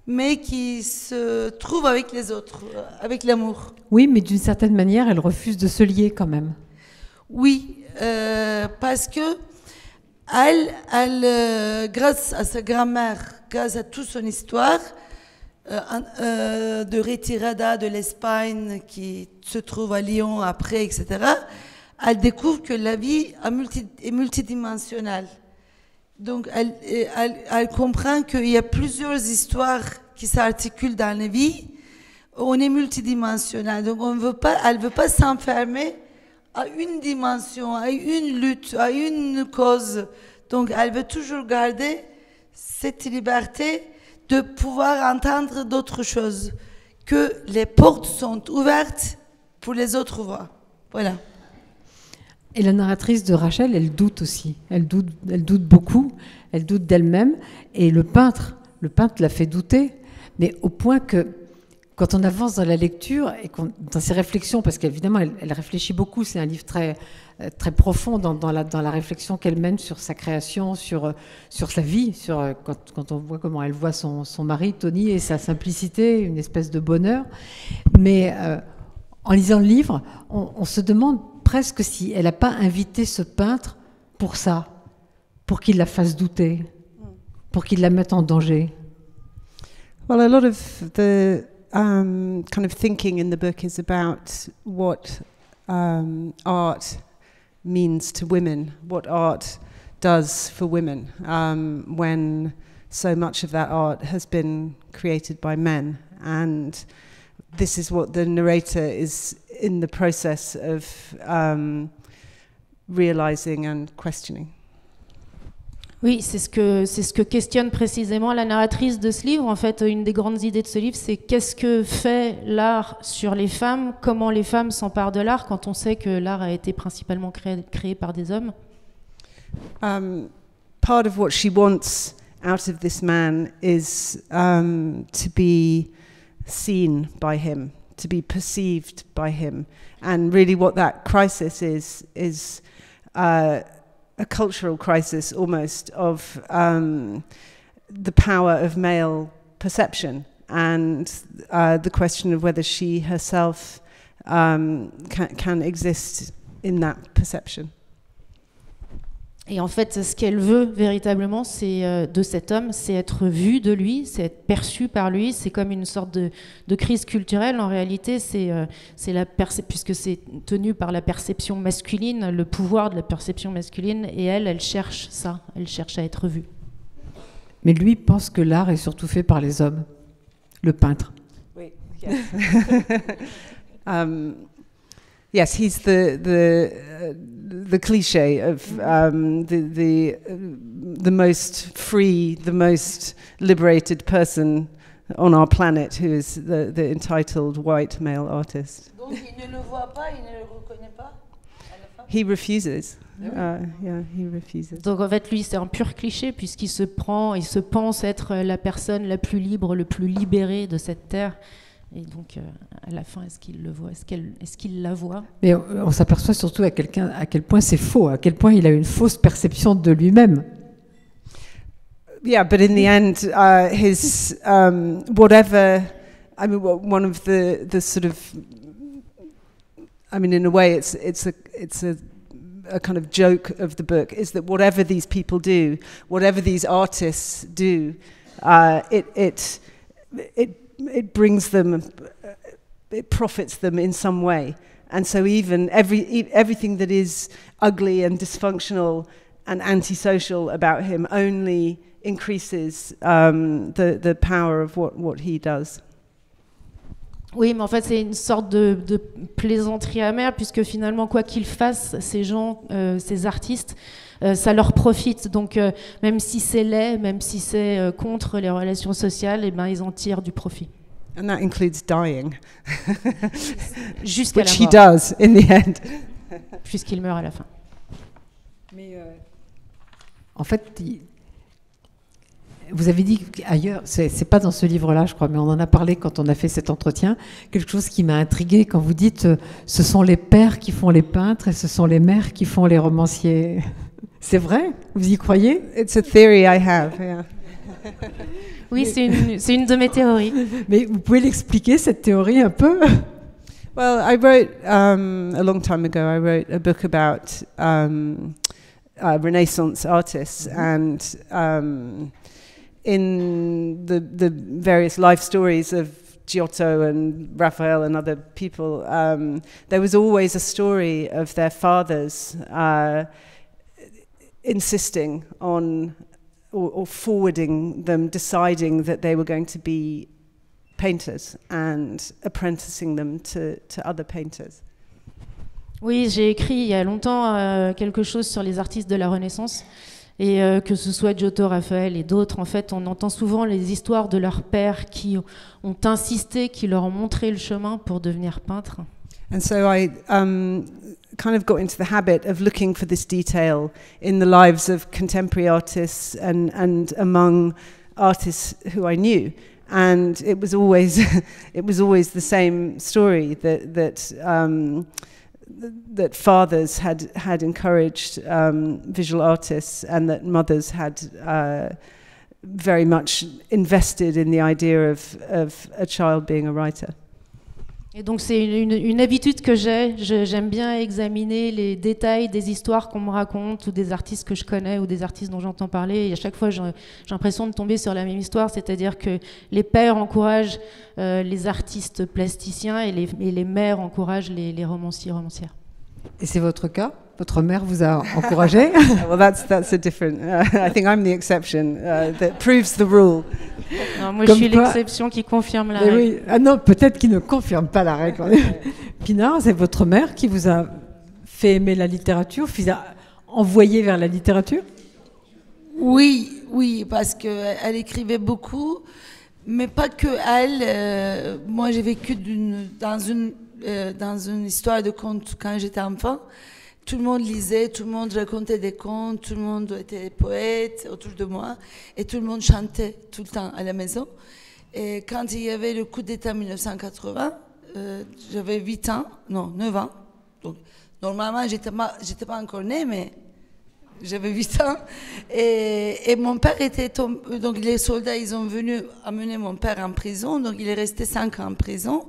mais qui se trouve avec les autres, avec l'amour. Oui, mais d'une certaine manière, elle refuse de se lier quand même. Oui, parce que elle, grâce à sa grand-mère, grâce à toute son histoire de retirada de l'Espagne qui se trouve à Lyon après, etc., elle découvre que la vie est multidimensionnelle. Donc, elle comprend qu'il y a plusieurs histoires qui s'articulent dans la vie. On est multidimensionnel. Donc, elle ne veut pas s'enfermer à une dimension, à une lutte, à une cause. Donc, elle veut toujours garder cette liberté de pouvoir entendre d'autres choses, que les portes sont ouvertes pour les autres voix. Voilà. Et la narratrice de Rachel, elle doute aussi. Elle doute beaucoup. Elle doute d'elle-même. Et le peintre la fait douter, mais au point que quand on avance dans la lecture et dans ses réflexions, parce qu'évidemment, elle réfléchit beaucoup. C'est un livre très, très profond dans la réflexion qu'elle mène sur sa création, sur sa vie, quand on voit comment elle voit son mari, Tony, et sa simplicité, une espèce de bonheur. Mais en lisant le livre, on se demande presque si elle n'a pas invité ce peintre pour ça, pour qu'il la fasse douter, pour qu'il la mette en danger. Well, a lot of the kind of thinking in the book is about what art means to women, what art does for women, when so much of that art has been created by men. And this is what the narrator is in the process of realizing and questioning. Oui, c'est ce que questionne précisément la narratrice de ce livre. En fait, une des grandes idées de ce livre, c'est qu'est-ce que fait l'art sur les femmes, comment les femmes s'emparent de l'art quand on sait que l'art a été principalement créé par des hommes. Part of what she wants out of this man is to be seen by him, to be perceived by him. And really what that crisis is a cultural crisis almost of the power of male perception and the question of whether she herself can exist in that perception. Et en fait, ce qu'elle veut véritablement, c'est de cet homme, c'est être vu de lui, c'est être perçu par lui. C'est comme une sorte de crise culturelle. En réalité, puisque c'est tenu par la perception masculine, le pouvoir de la perception masculine. Et elle cherche ça. Elle cherche à être vue. Mais lui pense que l'art est surtout fait par les hommes, le peintre. Oui. Yes. Yes, he's the cliché of the most free, the most liberated person on our planet, who is the entitled white male artist. Donc il ne le voit pas, il ne le reconnaît pas à la fin. He refuses. Yeah, he refuses. Donc en fait, lui, c'est un pur cliché puisqu'il se pense être la personne la plus libre, le plus libérée de cette terre. Et donc, à la fin, est-ce qu'il le voit? Est-ce qu'il la voit? Mais on s'aperçoit surtout à quel point c'est faux, à quel point il a une fausse perception de lui-même. Yeah, but in the end, his whatever. I mean, one of the sort of. I mean, in a way, it's a kind of joke of the book is that whatever these people do, whatever these artists do, it brings them, it profits them in some way. And so even everything that is ugly and dysfunctional and antisocial about him only increases the power of what he does. Oui, mais en fait, c'est une sorte de plaisanterie amère, puisque finalement, quoi qu'ils fassent, ces gens, ces artistes, ça leur profite. Donc, même si c'est laid, même si c'est contre les relations sociales, eh ben, ils en tirent du profit. And that includes dying. Jusqu'à Which la he mort. does in the end. Puisqu'il meurt à la fin. Mais en fait, vous avez dit ailleurs, c'est pas dans ce livre-là, je crois, mais on en a parlé quand on a fait cet entretien, quelque chose qui m'a intriguée quand vous dites ce sont les pères qui font les peintres et ce sont les mères qui font les romanciers. C'est vrai? Vous y croyez? It's a theory I have, yeah. Oui, c'est une de mes théories. Mais vous pouvez l'expliquer, cette théorie, un peu? Well, I wrote, a long time ago, I wrote a book about Renaissance artists, and in the various life stories of Giotto and Raphael and other people, there was always a story of their fathers insisting on or forwarding them, deciding that they were going to be painters and apprenticing them to other painters. Oui, j'ai écrit il y a longtemps quelque chose sur les artistes de la Renaissance. Et que ce soit Giotto, Raphaël et d'autres, en fait, on entend souvent les histoires de leurs pères qui ont insisté, qui leur ont montré le chemin pour devenir peintres. And so I kind of got into the habit of looking for this detail in the lives of contemporary artists and among artists who I knew. And it was always the same story that fathers had encouraged visual artists, and that mothers had very much invested in the idea of a child being a writer. Et donc c'est une habitude que j'aime bien examiner les détails des histoires qu'on me raconte, ou des artistes que je connais, ou des artistes dont j'entends parler, et à chaque fois j'ai l'impression de tomber sur la même histoire, c'est-à-dire que les pères encouragent les artistes plasticiens et les mères encouragent les romanciers et romancières. Et c'est votre cas? Votre mère vous a encouragé? Well, that's a different. I think I'm the exception that proves the rule. Non, moi, Comme je suis quoi- l'exception qui confirme la Mais règle. oui. Ah non, peut-être qu'il ne confirme pas la règle. Pinard, c'est votre mère qui vous a fait aimer la littérature, vous a envoyé vers la littérature? Oui, parce qu'elle écrivait beaucoup, mais pas que elle. Moi, j'ai vécu dans une histoire de conte quand j'étais enfant. Tout le monde lisait, tout le monde racontait des contes, tout le monde était poète autour de moi, et tout le monde chantait tout le temps à la maison. Et quand il y avait le coup d'État 1980, j'avais 9 ans. Donc, normalement, j'étais pas encore née, mais j'avais 8 ans. Et mon père était tombé. Donc, les soldats, ils ont venu amener mon père en prison. Donc, il est resté 5 ans en prison.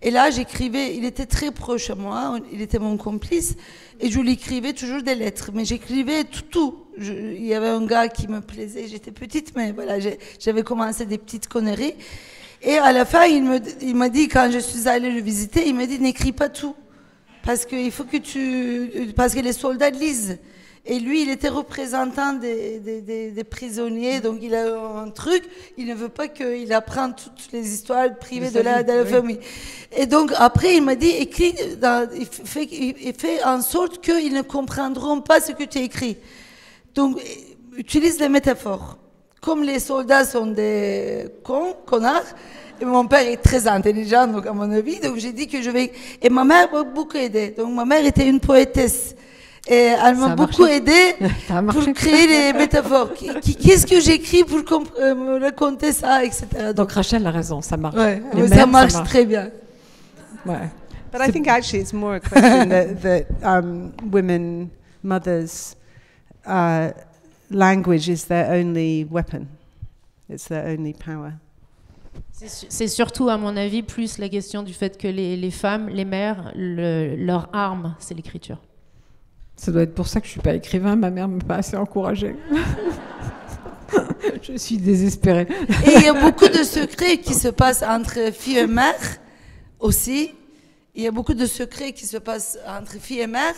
Et là, j'écrivais, il était très proche à moi, il était mon complice, et je lui écrivais toujours des lettres, mais j'écrivais tout. Il y avait un gars qui me plaisait, j'étais petite, mais voilà, j'avais commencé des petites conneries. Et à la fin, il m'a dit, quand je suis allée le visiter, il m'a dit, n'écris pas tout, parce que les soldats lisent. Et lui, il était représentant des prisonniers, donc il a un truc, il ne veut pas qu'il apprenne toutes les histoires privées de la famille. Et donc après, il m'a dit, écris, il fait en sorte qu'ils ne comprendront pas ce que tu écris. Donc, utilise les métaphores. Comme les soldats sont des connards, et mon père est très intelligent, donc à mon avis, donc j'ai dit que je vais... Et ma mère m'a beaucoup aidé. Donc ma mère était une poétesse. Et elle m'a beaucoup aidé pour créer les métaphores. Qu'est-ce que j'écris pour me raconter ça, etc. Donc Rachel a raison, ça marche. Ouais, ça marche très bien. Ouais. But I think actually it's more a question that women, mothers, language is their only weapon. It's their only power. C'est surtout, à mon avis, plus la question du fait que les femmes, les mères, leur arme, c'est l'écriture. Ça doit être pour ça que je suis pas écrivain, ma mère m'a pas assez encouragée. Je suis désespérée. Et il y a beaucoup de secrets qui se passent entre filles et mères aussi. Il y a beaucoup de secrets qui se passent entre filles et mères.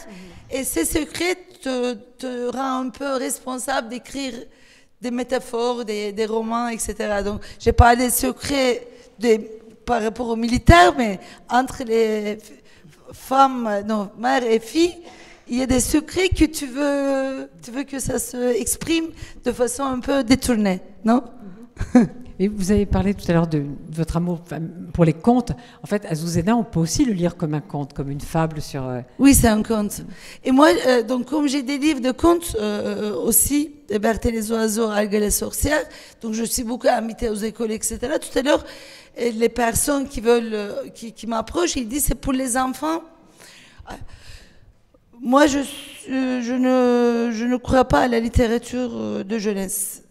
Et ces secrets te rendent un peu responsable d'écrire des métaphores, des romans, etc. Donc, j'ai parlé des secrets par rapport aux militaires, mais entre les femmes, mères et filles, il y a des secrets que tu veux que ça se exprime de façon un peu détournée, non? Et vous avez parlé tout à l'heure de votre amour pour les contes. En fait, Azucena, on peut aussi le lire comme un conte, comme une fable sur... Oui, c'est un conte. Et moi, donc, comme j'ai des livres de contes aussi, Berthe et les oiseaux, Algue et les sorcières, donc je suis beaucoup invitée aux écoles, etc. Tout à l'heure, les personnes qui m'approchent, ils disent c'est pour les enfants. Moi, je ne crois pas à la littérature de jeunesse.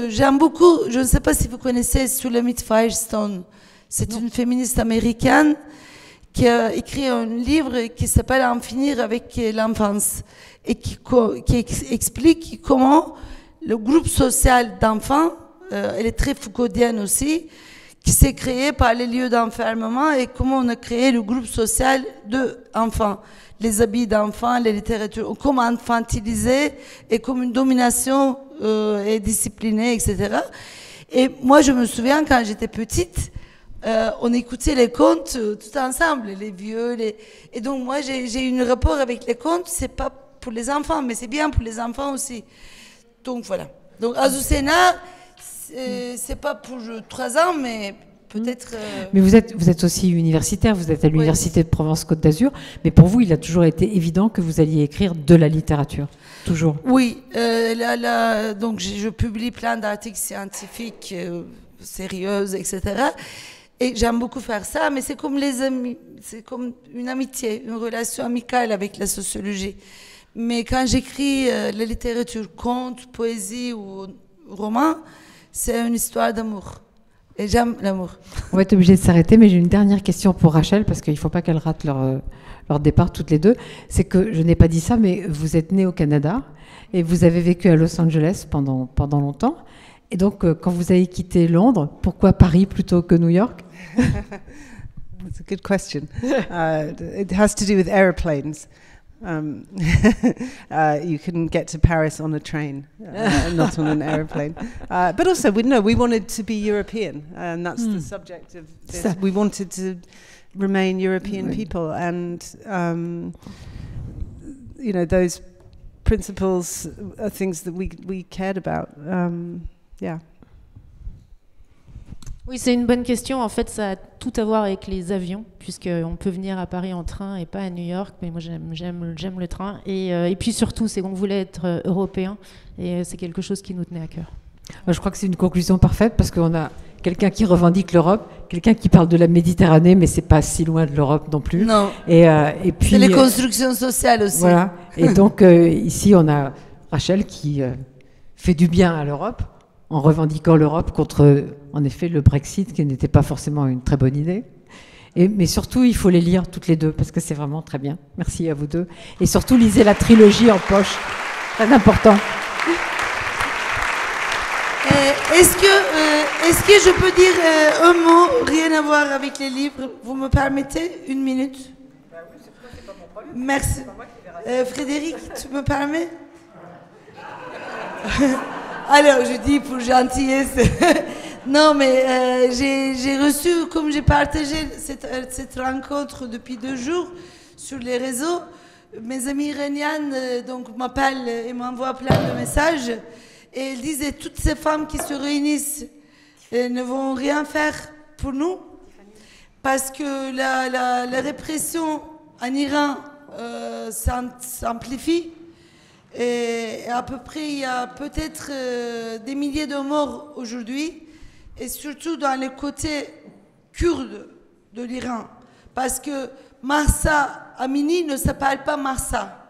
J'aime beaucoup, je ne sais pas si vous connaissez Shulamit Firestone. C'est une féministe américaine qui a écrit un livre qui s'appelle En finir avec l'enfance et qui explique comment le groupe social d'enfants, elle est très Foucauldienne aussi, qui s'est créé par les lieux d'enfermement et comment on a créé le groupe social d'enfants. Les habits d'enfants, les littératures, comment infantiliser et comme une domination et disciplinée, etc. Et moi, je me souviens, quand j'étais petite, on écoutait les contes tout ensemble, les vieux. Et donc, moi, j'ai un rapport avec les contes, c'est pas pour les enfants, mais c'est bien pour les enfants aussi. Donc, voilà. Donc, Azucena, c'est pas pour 3 ans, mais peut-être... Mais vous êtes aussi universitaire, vous êtes à l'Université de Provence-Côte d'Azur, mais pour vous, il a toujours été évident que vous alliez écrire de la littérature, toujours. Oui, donc je publie plein d'articles scientifiques sérieux, etc. Et j'aime beaucoup faire ça, mais c'est comme les amis, c'est comme une amitié, une relation amicale avec la sociologie. Mais quand j'écris la littérature, conte, poésie ou roman, c'est une histoire d'amour. Et j'aime l'amour. On va être obligé de s'arrêter, mais j'ai une dernière question pour Rachel, parce qu'il ne faut pas qu'elles ratent leur départ toutes les deux. C'est que, je n'ai pas dit ça, mais vous êtes née au Canada et vous avez vécu à Los Angeles pendant longtemps. Et donc, quand vous avez quitté Londres, pourquoi Paris plutôt que New York? That's a good question. It has to do with airplanes. You can get to Paris on a train, not on an aeroplane. But also, we wanted to be European, and that's the subject of this. We wanted to remain European people, and those principles are things that we cared about. Yeah. Oui, c'est une bonne question. En fait, ça a tout à voir avec les avions, puisqu'on peut venir à Paris en train et pas à New York. Mais moi, j'aime le train. Et puis surtout, c'est qu'on voulait être européen. Et c'est quelque chose qui nous tenait à cœur. Je crois que c'est une conclusion parfaite, parce qu'on a quelqu'un qui revendique l'Europe, quelqu'un qui parle de la Méditerranée, mais c'est pas si loin de l'Europe non plus. Non. Et puis, c'est les constructions sociales aussi. Voilà. Et donc, ici, on a Rachel qui fait du bien à l'Europe. en revendiquant l'Europe contre, en effet, le Brexit, qui n'était pas forcément une très bonne idée. Mais surtout, il faut les lire toutes les deux, parce que c'est vraiment très bien. Merci à vous deux. Et surtout, lisez la trilogie en poche. Très important. Est-ce que je peux dire un mot, rien à voir avec les livres? Vous me permettez une minute? C'est pas mon problème. Merci. Frédéric, tu me permets? Alors, je dis pour gentillesse. Non, mais j'ai reçu, comme j'ai partagé cette rencontre depuis 2 jours sur les réseaux, mes amis iraniennes donc m'appellent et m'envoient plein de messages. Et ils disaient, toutes ces femmes qui se réunissent ne vont rien faire pour nous, parce que la répression en Iran s'amplifie. Et à peu près, il y a peut-être des milliers de morts aujourd'hui, et surtout dans le côté kurde de l'Iran. Parce que Mahsa Amini ne s'appelle pas Mahsa.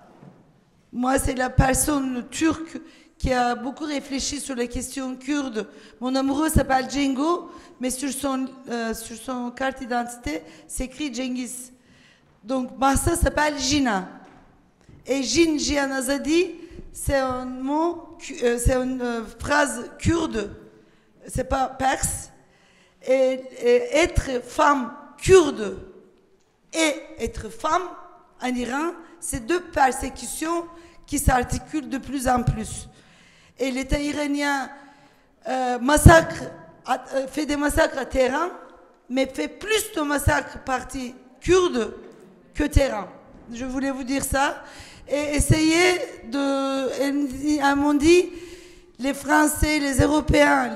Moi, c'est la personne turque qui a beaucoup réfléchi sur les questions kurdes. Mon amoureux s'appelle Cengo, mais sur son carte d'identité, c'est écrit Cengiz. Donc, Mahsa s'appelle Jina. Et Jin Jianazadi, c'est un mot, c'est une phrase kurde, c'est pas perse. Et être femme kurde et être femme en Iran, c'est 2 persécutions qui s'articulent de plus en plus. Et l'État iranien fait des massacres à Téhéran, mais fait plus de massacres partie kurde que Téhéran. Je voulais vous dire ça. Et essayer de... Elles m'ont dit, les Français, les Européens,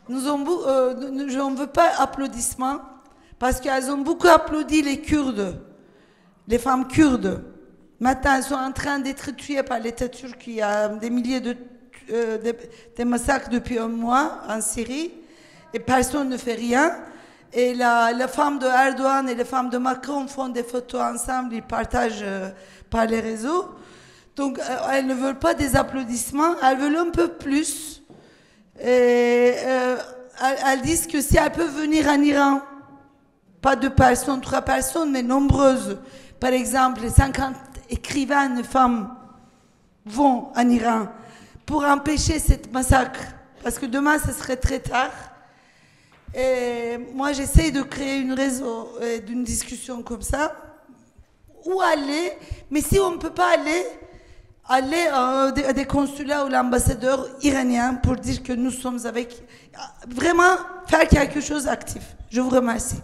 je n'en veux pas applaudissements, parce qu'elles ont beaucoup applaudi les Kurdes, les femmes kurdes. Maintenant, elles sont en train d'être tuées par l'État turc. Il y a des milliers de massacres depuis un mois en Syrie, et personne ne fait rien. Et la femme de Erdogan et la femme de Macron font des photos ensemble, ils partagent par les réseaux. Donc, elles ne veulent pas des applaudissements, elles veulent un peu plus. Et elles disent que si elles peuvent venir en Iran, pas 2 personnes, 3 personnes, mais nombreuses. Par exemple, les 50 écrivaines femmes vont en Iran pour empêcher cette massacre. Parce que demain, ce serait très tard. Et moi, j'essaie de créer une réseau, d'une discussion comme ça. Où aller? Mais si on ne peut pas aller à des consulats ou l'ambassadeur iranien pour dire que nous sommes avec... Vraiment faire quelque chose d'actif. Je vous remercie.